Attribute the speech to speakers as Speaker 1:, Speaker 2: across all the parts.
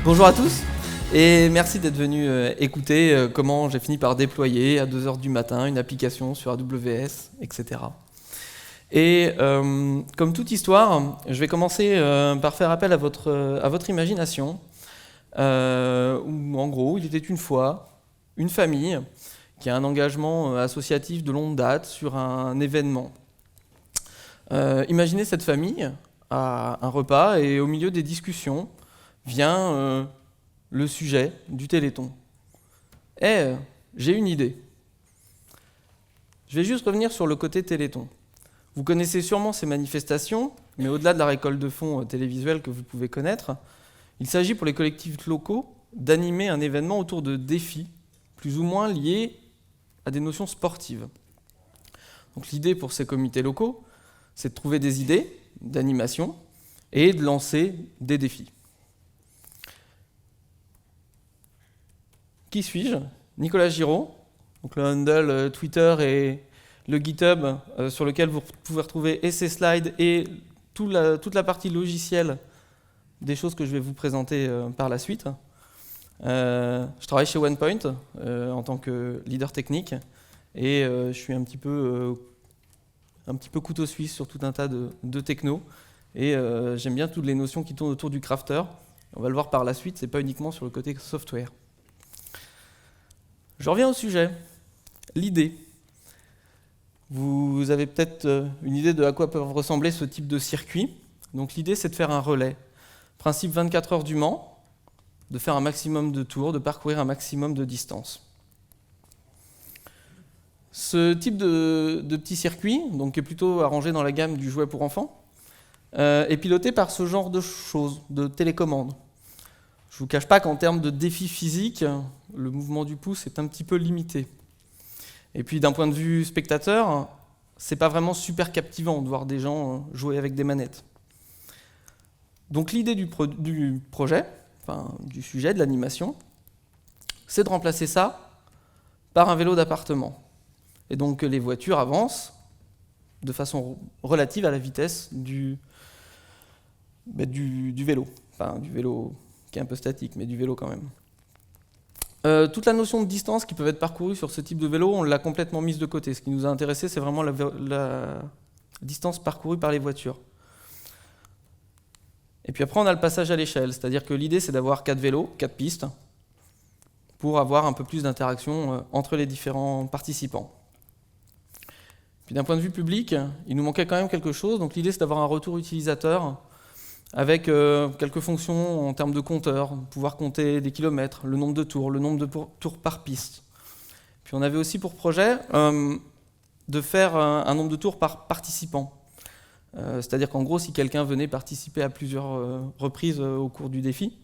Speaker 1: Bonjour à tous et merci d'être venus écouter comment j'ai fini par déployer à 2 heures du matin une application sur AWS, etc. Et comme toute histoire, je vais commencer par faire appel à votre imagination. Où, en gros, il était une fois une famille qui a un engagement associatif de longue date sur un événement. Imaginez cette famille à un repas et au milieu des discussions vient le sujet du Téléthon. J'ai une idée. Je vais juste revenir sur le côté Téléthon. Vous connaissez sûrement ces manifestations, mais au-delà de la récolte de fonds télévisuels que vous pouvez connaître, il s'agit pour les collectifs locaux d'animer un événement autour de défis, plus ou moins liés à des notions sportives. Donc l'idée pour ces comités locaux, c'est de trouver des idées d'animation et de lancer des défis. Qui suis-je? Nicolas Giraud, donc le handle Twitter et le GitHub sur lequel vous pouvez retrouver et ces slides et toute la partie logicielle des choses que je vais vous présenter par la suite. Je travaille chez OnePoint en tant que leader technique et je suis un petit peu couteau suisse sur tout un tas de techno et j'aime bien toutes les notions qui tournent autour du crafter. On va le voir par la suite, c'est pas uniquement sur le côté software. Je reviens au sujet, l'idée. Vous avez peut-être une idée de à quoi peuvent ressembler ce type de circuit. Donc l'idée, c'est de faire un relais. Principe 24 heures du Mans, de faire un maximum de tours, de parcourir un maximum de distance. Ce type de petit circuit, donc, qui est plutôt arrangé dans la gamme du jouet pour enfants, est piloté par ce genre de choses, de télécommande. Je ne vous cache pas qu'en termes de défi physique, le mouvement du pouce est un petit peu limité. Et puis d'un point de vue spectateur, c'est pas vraiment super captivant de voir des gens jouer avec des manettes. Donc l'idée du projet, enfin du sujet, de l'animation, c'est de remplacer ça par un vélo d'appartement. Et donc que les voitures avancent de façon relative à la vitesse du vélo. Enfin du vélo qui est un peu statique, mais du vélo quand même. Toute la notion de distance qui peut être parcourue sur ce type de vélo, on l'a complètement mise de côté. Ce qui nous a intéressé, c'est vraiment la distance parcourue par les voitures. Et puis après, on a le passage à l'échelle, c'est-à-dire que l'idée, c'est d'avoir 4 vélos, 4 pistes, pour avoir un peu plus d'interaction entre les différents participants. Puis d'un point de vue public, il nous manquait quand même quelque chose, donc l'idée, c'est d'avoir un retour utilisateur avec quelques fonctions en termes de compteur, pouvoir compter des kilomètres, le nombre de tours par piste. Puis on avait aussi pour projet de faire un nombre de tours par participant. C'est-à-dire qu'en gros, si quelqu'un venait participer à plusieurs reprises au cours du défi,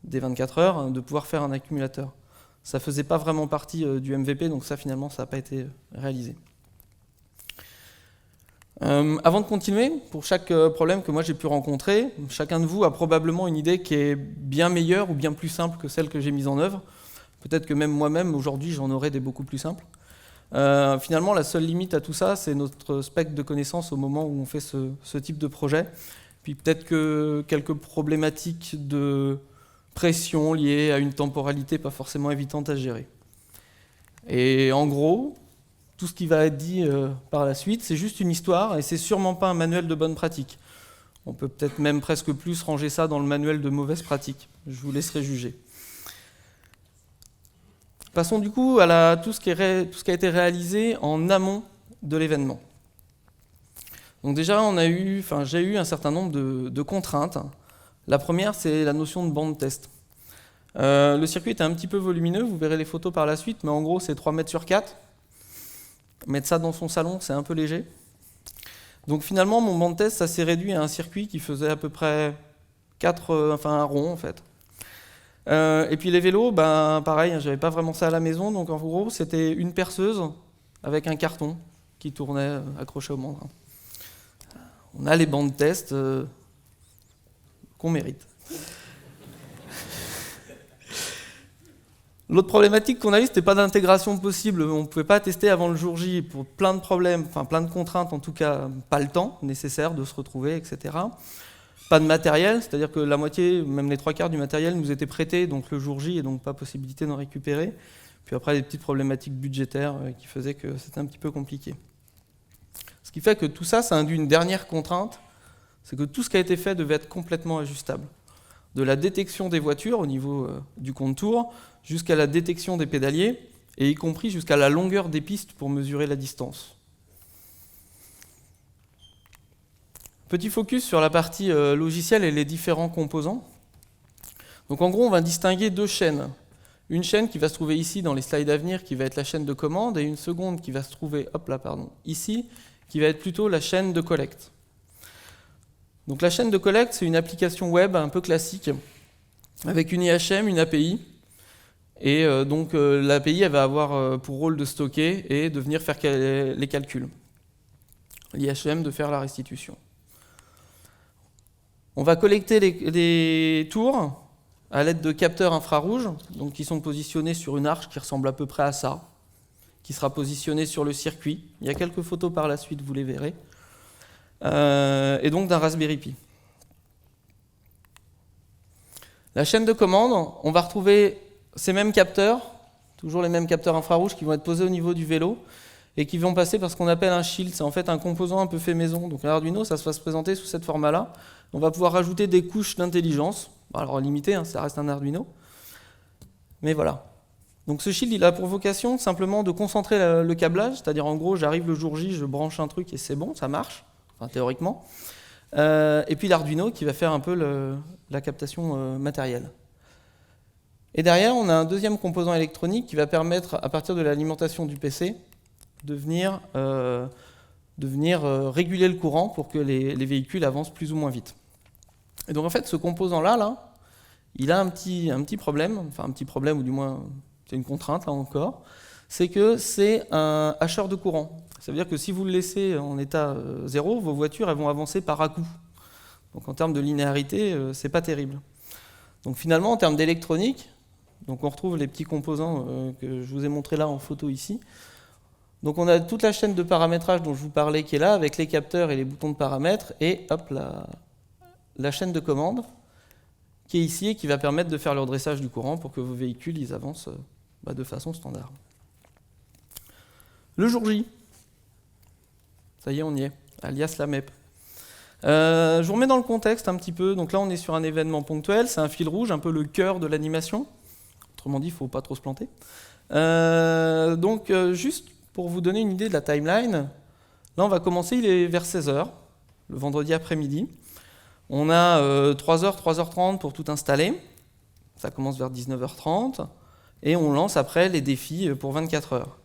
Speaker 1: des 24 heures, de pouvoir faire un accumulateur. Ça ne faisait pas vraiment partie du MVP, donc ça finalement, ça n'a pas été réalisé. Avant de continuer, pour chaque problème que moi j'ai pu rencontrer, chacun de vous a probablement une idée qui est bien meilleure ou bien plus simple que celle que j'ai mise en œuvre. Peut-être que même moi-même, aujourd'hui, j'en aurais des beaucoup plus simples. Finalement, la seule limite à tout ça, c'est notre spectre de connaissances au moment où on fait ce type de projet. Puis peut-être que quelques problématiques de pression liées à une temporalité pas forcément évidente à gérer. Et en gros, tout ce qui va être dit par la suite, c'est juste une histoire et c'est sûrement pas un manuel de bonne pratique. On peut peut-être même presque plus ranger ça dans le manuel de mauvaise pratique. Je vous laisserai juger. Passons du coup à tout ce qui a été réalisé en amont de l'événement. Donc déjà, j'ai eu un certain nombre de contraintes. La première, c'est la notion de bande test. Le circuit était un petit peu volumineux, vous verrez les photos par la suite, mais en gros, c'est 3 mètres sur 4. Mettre ça dans son salon, c'est un peu léger. Donc finalement, mon banc de test, ça s'est réduit à un circuit qui faisait à peu près un rond en fait. Et puis les vélos, pareil, j'avais pas vraiment ça à la maison, donc en gros, c'était une perceuse avec un carton qui tournait accroché au membre. On a les bancs de test qu'on mérite. L'autre problématique qu'on a eue, c'était pas d'intégration possible. On ne pouvait pas tester avant le jour J pour plein de problèmes, enfin plein de contraintes, en tout cas pas le temps nécessaire de se retrouver, etc. Pas de matériel, c'est-à-dire que la moitié, même les 3/4 du matériel nous était prêté, donc le jour J, et donc pas possibilité d'en récupérer. Puis après, des petites problématiques budgétaires qui faisaient que c'était un petit peu compliqué. Ce qui fait que tout ça, ça induit une dernière contrainte, c'est que tout ce qui a été fait devait être complètement ajustable. De la détection des voitures au niveau du contour, jusqu'à la détection des pédaliers, et y compris jusqu'à la longueur des pistes pour mesurer la distance. Petit focus sur la partie logicielle et les différents composants. Donc en gros, on va distinguer deux chaînes. Une chaîne qui va se trouver ici dans les slides à venir, qui va être la chaîne de commande, et une seconde qui va se trouver ici, qui va être plutôt la chaîne de collecte. Donc la chaîne de collecte, c'est une application web un peu classique, avec une IHM, une API, et donc l'API elle va avoir pour rôle de stocker et de venir faire les calculs. L'IHM de faire la restitution. On va collecter les tours à l'aide de capteurs infrarouges, donc qui sont positionnés sur une arche qui ressemble à peu près à ça, qui sera positionnée sur le circuit. Il y a quelques photos par la suite, vous les verrez. Et donc d'un Raspberry Pi. La chaîne de commande, on va retrouver ces mêmes capteurs, toujours les mêmes capteurs infrarouges qui vont être posés au niveau du vélo et qui vont passer par ce qu'on appelle un shield. C'est en fait un composant un peu fait maison. Donc l'Arduino, ça va se présenter sous cette format-là. On va pouvoir rajouter des couches d'intelligence. Alors limitées, hein, ça reste un Arduino. Mais voilà. Donc ce shield, il a pour vocation simplement de concentrer le câblage, c'est-à-dire en gros, j'arrive le jour J, je branche un truc et c'est bon, ça marche, enfin, théoriquement. Et puis l'Arduino qui va faire un peu la captation matérielle. Et derrière, on a un deuxième composant électronique qui va permettre, à partir de l'alimentation du PC, de venir réguler le courant pour que les véhicules avancent plus ou moins vite. Et donc en fait, ce composant-là, il a un petit problème, enfin un petit problème, ou du moins c'est une contrainte là encore, c'est que c'est un hacheur de courant. Ça veut dire que si vous le laissez en état 0, vos voitures elles vont avancer par à-coups. Donc en termes de linéarité, c'est pas terrible. Donc finalement, en termes d'électronique, donc on retrouve les petits composants que je vous ai montrés là en photo ici. Donc on a toute la chaîne de paramétrage dont je vous parlais qui est là, avec les capteurs et les boutons de paramètres, et hop, la chaîne de commande qui est ici et qui va permettre de faire le redressage du courant pour que vos véhicules ils avancent de façon standard. Le jour J, ça y est, on y est, alias la MEP. Je vous remets dans le contexte un petit peu. Donc là, on est sur un événement ponctuel, c'est un fil rouge, un peu le cœur de l'animation. Autrement dit, il ne faut pas trop se planter. Juste pour vous donner une idée de la timeline, là, on va commencer, il est vers 16h, le vendredi après-midi. On a 3h, 3h30 pour tout installer. Ça commence vers 19h30. Et on lance après les défis pour 24 heures.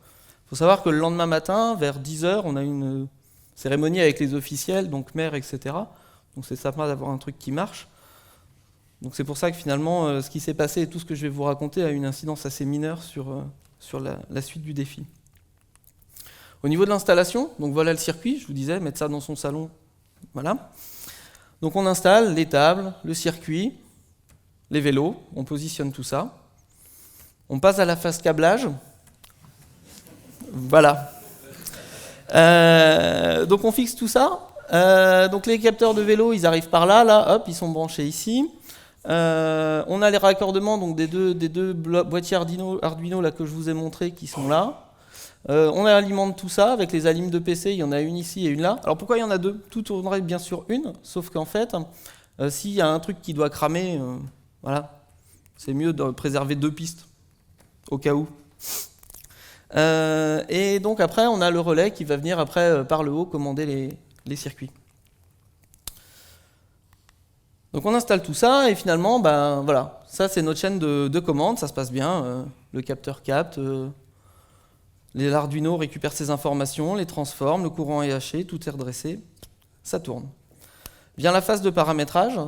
Speaker 1: Il faut savoir que le lendemain matin, vers 10h, on a une cérémonie avec les officiels, donc maire, etc. Donc c'est sympa d'avoir un truc qui marche. Donc c'est pour ça que finalement, ce qui s'est passé et tout ce que je vais vous raconter a une incidence assez mineure sur la suite du défi. Au niveau de l'installation, donc voilà le circuit, je vous disais, mettre ça dans son salon. Voilà. Donc on installe les tables, le circuit, les vélos, on positionne tout ça. On passe à la phase câblage. Voilà. Donc on fixe tout ça. Donc les capteurs de vélo, ils arrivent par là, hop, ils sont branchés ici. On a les raccordements donc des deux boîtiers Arduino là, que je vous ai montré qui sont là. On alimente tout ça avec les alimes de PC, il y en a une ici et une là. Alors pourquoi il y en a deux? Tout tournerait bien sur une, sauf qu'en fait, s'il y a un truc qui doit cramer, voilà, c'est mieux de préserver deux pistes, au cas où. Et donc après, on a le relais qui va venir après par le haut commander les circuits. Donc on installe tout ça et finalement, voilà, ça c'est notre chaîne de commande, ça se passe bien, le capteur capte, l'Arduino récupère ses informations, les transforme, le courant est haché, tout est redressé, ça tourne. Vient la phase de paramétrage,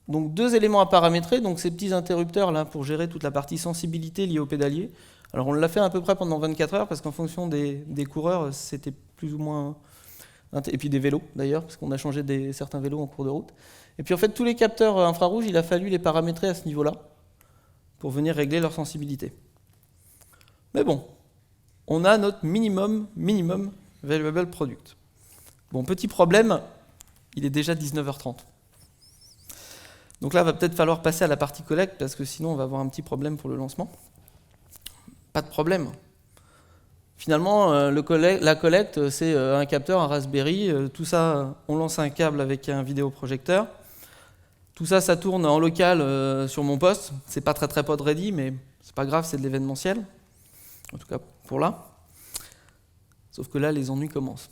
Speaker 1: donc deux éléments à paramétrer, donc ces petits interrupteurs là pour gérer toute la partie sensibilité liée au pédalier. Alors on l'a fait à peu près pendant 24 heures parce qu'en fonction des coureurs, c'était plus ou moins... Et puis des vélos d'ailleurs, parce qu'on a changé certains vélos en cours de route. Et puis en fait tous les capteurs infrarouges, il a fallu les paramétrer à ce niveau-là pour venir régler leur sensibilité. Mais bon, on a notre minimum valuable product. Bon, petit problème, il est déjà 19h30. Donc là, il va peut-être falloir passer à la partie collecte, parce que sinon on va avoir un petit problème pour le lancement. Pas de problème. Finalement, la collecte, c'est un capteur, un Raspberry, tout ça, on lance un câble avec un vidéoprojecteur. Tout ça, ça tourne en local sur mon poste. C'est pas très pod ready, mais c'est pas grave, c'est de l'événementiel. En tout cas, pour là. Sauf que là, les ennuis commencent.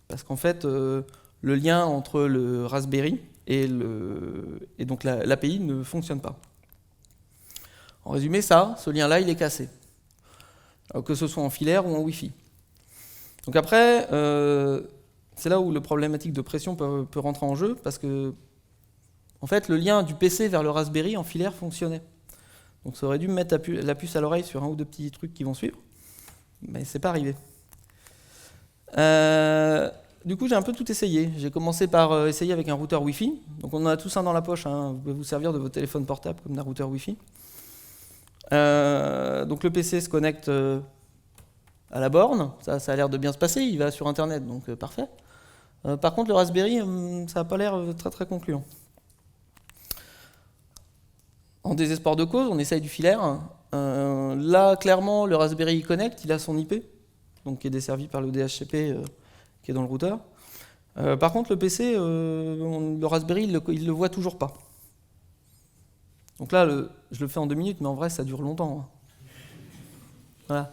Speaker 1: Parce qu'en fait, le lien entre le Raspberry et donc l'API ne fonctionne pas. En résumé, ce lien-là, il est cassé. Alors que ce soit en filaire ou en Wi-Fi. Donc après, c'est là où la problématique de pression peut rentrer en jeu, parce que en fait, le lien du PC vers le Raspberry en filaire fonctionnait. Donc ça aurait dû me mettre la puce à l'oreille sur un ou deux petits trucs qui vont suivre, mais c'est pas arrivé. Du coup, j'ai un peu tout essayé. J'ai commencé par essayer avec un routeur Wi-Fi. Donc on en a tous un dans la poche, hein. Vous pouvez vous servir de votre téléphone portable comme d'un routeur Wi-Fi. Donc le PC se connecte à la borne, ça a l'air de bien se passer, il va sur Internet, donc parfait. Par contre, le Raspberry, ça n'a pas l'air très concluant. En désespoir de cause, on essaye du filaire. Là, clairement, le Raspberry Connect, il a son IP, donc qui est desservi par le DHCP qui est dans le routeur. Par contre, le PC, le Raspberry, il le voit toujours pas. Donc là, je le fais en 2 minutes, mais en vrai, ça dure longtemps. Voilà.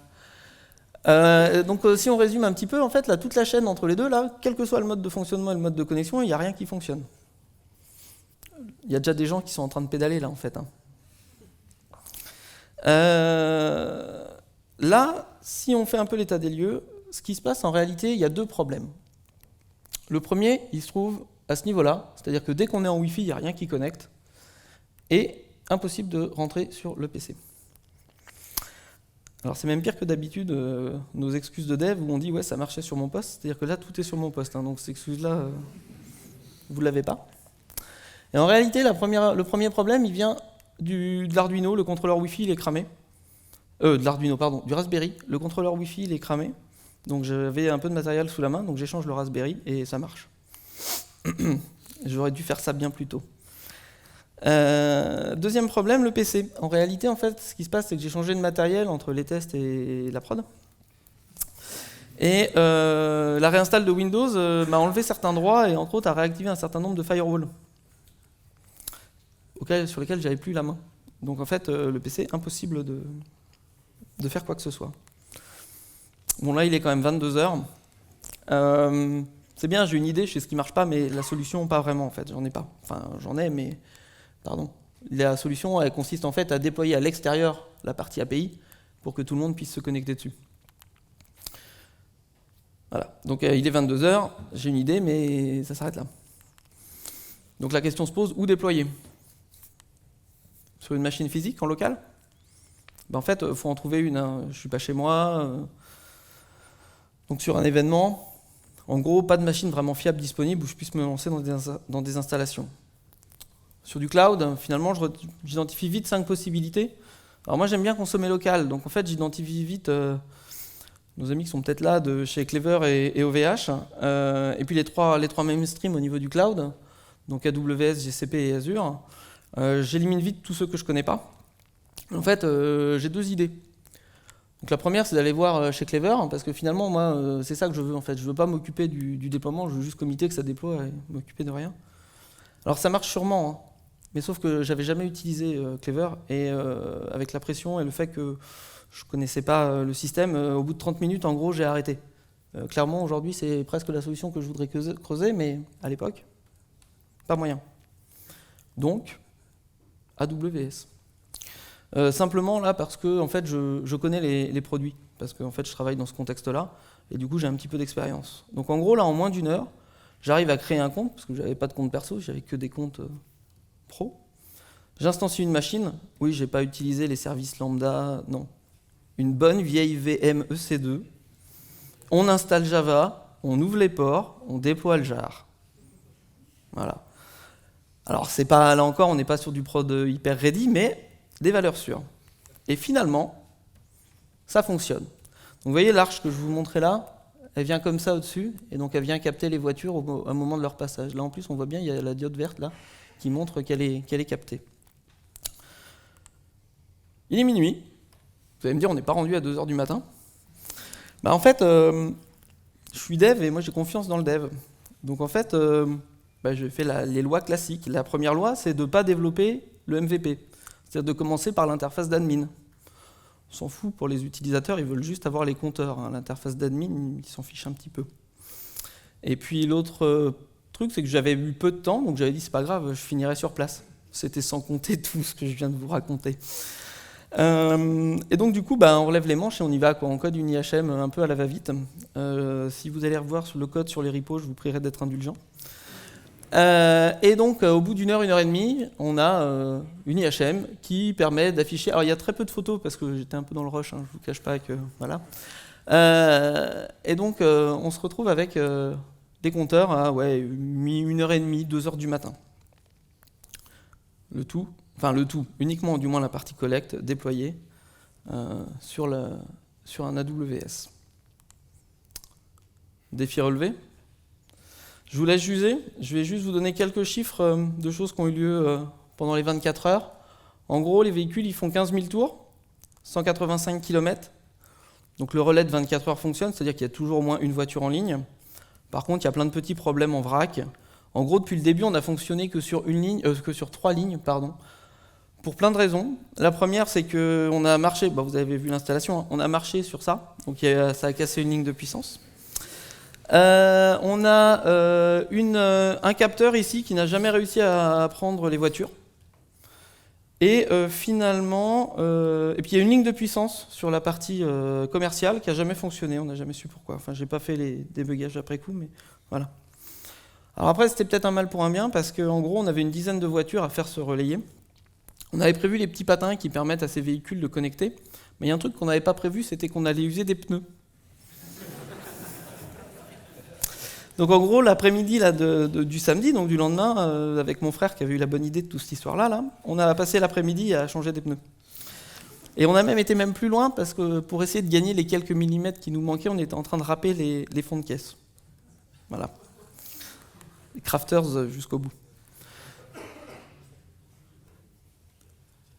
Speaker 1: Donc si on résume un petit peu, en fait, là, toute la chaîne entre les deux, là, quel que soit le mode de fonctionnement et le mode de connexion, il n'y a rien qui fonctionne. Il y a déjà des gens qui sont en train de pédaler, là, en fait. Là, si on fait un peu l'état des lieux, ce qui se passe en réalité, il y a 2 problèmes. Le premier, il se trouve à ce niveau-là, c'est-à-dire que dès qu'on est en Wi-Fi, il n'y a rien qui connecte, et impossible de rentrer sur le PC. Alors c'est même pire que d'habitude, nos excuses de dev où on dit ouais ça marchait sur mon poste, c'est-à-dire que là tout est sur mon poste, donc cette excuse-là, vous ne l'avez pas. Et en réalité, le premier problème, il vient de l'Arduino, le contrôleur Wi-Fi il est cramé. De l'Arduino, pardon, du Raspberry, le contrôleur Wi-Fi il est cramé. Donc j'avais un peu de matériel sous la main, donc j'échange le Raspberry et ça marche. J'aurais dû faire ça bien plus tôt. Deuxième problème, le PC. En réalité, en fait, ce qui se passe, c'est que j'ai changé de matériel entre les tests et la prod. Et la réinstalle de Windows m'a enlevé certains droits et entre autres a réactivé un certain nombre de firewalls sur lesquels j'avais plus la main. Donc en fait, le PC, impossible de faire quoi que ce soit. Bon là, il est quand même 22 heures. C'est bien, j'ai une idée, je sais ce qui marche pas, mais la solution, pas vraiment en fait, j'en ai pas. Enfin, j'en ai, mais... Pardon. La solution, elle consiste en fait à déployer à l'extérieur la partie API pour que tout le monde puisse se connecter dessus. Voilà. Donc il est 22 heures, j'ai une idée, mais ça s'arrête là. Donc la question se pose, où déployer? Sur une machine physique, en local? En fait, il faut en trouver une. Je ne suis pas chez moi. Donc sur un événement, en gros, pas de machine vraiment fiable disponible où je puisse me lancer dans des installations. Sur du cloud, finalement, j'identifie vite 5 possibilités. Alors moi, j'aime bien consommer local, donc en fait, j'identifie vite nos amis qui sont peut-être là, de chez Clever et OVH, et puis les trois mainstream au niveau du cloud, donc AWS, GCP et Azure. J'élimine vite tous ceux que je ne connais pas. En fait, j'ai 2 idées. Donc la première, c'est d'aller voir chez Clever, parce que finalement, moi, c'est ça que je veux, en fait. Je ne veux pas m'occuper du déploiement, je veux juste committer que ça déploie et m'occuper de rien. Alors ça marche sûrement, hein. Mais sauf que j'avais jamais utilisé Clever, et avec la pression et le fait que je connaissais pas le système, au bout de 30 minutes, en gros, j'ai arrêté. Clairement, aujourd'hui, c'est presque la solution que je voudrais creuser, mais à l'époque, pas moyen. Donc, AWS. Simplement là, parce que en fait, je connais les produits, parce que en fait, je travaille dans ce contexte-là, et du coup, j'ai un petit peu d'expérience. Donc en gros, là, en moins d'1 heure, j'arrive à créer un compte, parce que j'avais pas de compte perso, j'avais que des comptes pro. J'instancie une machine. Oui, j'ai pas utilisé les services lambda, non. Une bonne vieille VM EC2. On installe Java, on ouvre les ports, on déploie le jar. Voilà. Alors, c'est pas, là encore, on n'est pas sur du prod hyper ready, mais des valeurs sûres. Et finalement, ça fonctionne. Donc, vous voyez l'arche que je vous montrais là, elle vient comme ça au-dessus, et donc elle vient capter les voitures au moment de leur passage. Là, en plus, on voit bien, il y a la diode verte là. qui montre qu'elle est captée. Il est minuit. Vous allez me dire, on n'est pas rendu à 2h du matin. En fait, je suis dev et moi j'ai confiance dans le dev. Donc en fait, je fais les lois classiques. La première loi, c'est de ne pas développer le MVP. C'est-à-dire de commencer par l'interface d'admin. On s'en fout pour les utilisateurs, ils veulent juste avoir les compteurs. Hein. L'interface d'admin, ils s'en fichent un petit peu. Et puis l'autre truc, c'est que j'avais eu peu de temps, donc j'avais dit c'est pas grave, je finirai sur place. C'était sans compter tout ce que je viens de vous raconter. Et donc du coup, on relève les manches et on y va, quoi. On code une IHM un peu à la va-vite. Si vous allez revoir le code sur les repos, je vous prierai d'être indulgent. Et donc, au bout d'une heure et demie, on a une IHM qui permet d'afficher... Alors, il y a très peu de photos, parce que j'étais un peu dans le rush, hein, je ne vous cache pas que... Voilà. Et donc, on se retrouve avec des compteurs à 1h30, 2h du matin. Le tout, uniquement du moins la partie collecte, déployée sur un AWS. Défi relevé. Je vous laisse juger, je vais juste vous donner quelques chiffres de choses qui ont eu lieu pendant les 24 heures. En gros, les véhicules ils font 15 000 tours, 185 km. Donc le relais de 24 heures fonctionne, c'est-à-dire qu'il y a toujours au moins une voiture en ligne. Par contre, il y a plein de petits problèmes en vrac. En gros, depuis le début, on n'a fonctionné que sur 3 lignes, pour plein de raisons. La première, c'est qu'on a marché, vous avez vu l'installation, hein, on a marché sur ça, donc ça a cassé une ligne de puissance. On a un capteur ici qui n'a jamais réussi à prendre les voitures. Et finalement, et puis il y a une ligne de puissance sur la partie commerciale qui n'a jamais fonctionné, on n'a jamais su pourquoi. Enfin, j'ai pas fait les débugages après coup, mais voilà. Alors après, c'était peut-être un mal pour un bien, parce qu'en gros, on avait une dizaine de voitures à faire se relayer. On avait prévu les petits patins qui permettent à ces véhicules de connecter, mais il y a un truc qu'on n'avait pas prévu, c'était qu'on allait user des pneus. Donc en gros, l'après-midi du samedi, donc du lendemain, avec mon frère qui avait eu la bonne idée de toute cette histoire-là, on a passé l'après-midi à changer des pneus. Et on a même été plus loin, parce que pour essayer de gagner les quelques millimètres qui nous manquaient, on était en train de râper les fonds de caisse. Voilà. Les crafters jusqu'au bout.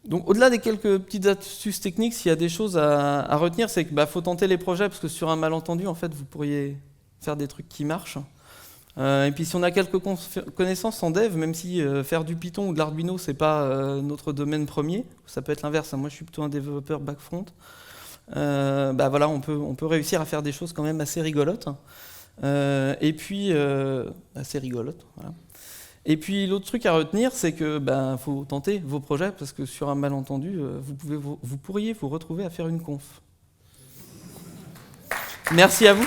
Speaker 1: Donc au-delà des quelques petites astuces techniques, s'il y a des choses à retenir, c'est qu'il faut tenter les projets, parce que sur un malentendu, en fait, vous pourriez faire des trucs qui marchent. Et puis si on a quelques connaissances en dev, même si faire du Python ou de l'Arduino, c'est pas notre domaine premier, ça peut être l'inverse, hein. Moi je suis plutôt un développeur back-front, voilà, on peut réussir à faire des choses quand même assez rigolotes. Et puis, assez rigolotes, voilà. Et puis l'autre truc à retenir, c'est que faut tenter vos projets, parce que sur un malentendu, vous pourriez vous retrouver à faire une conf. Merci à vous.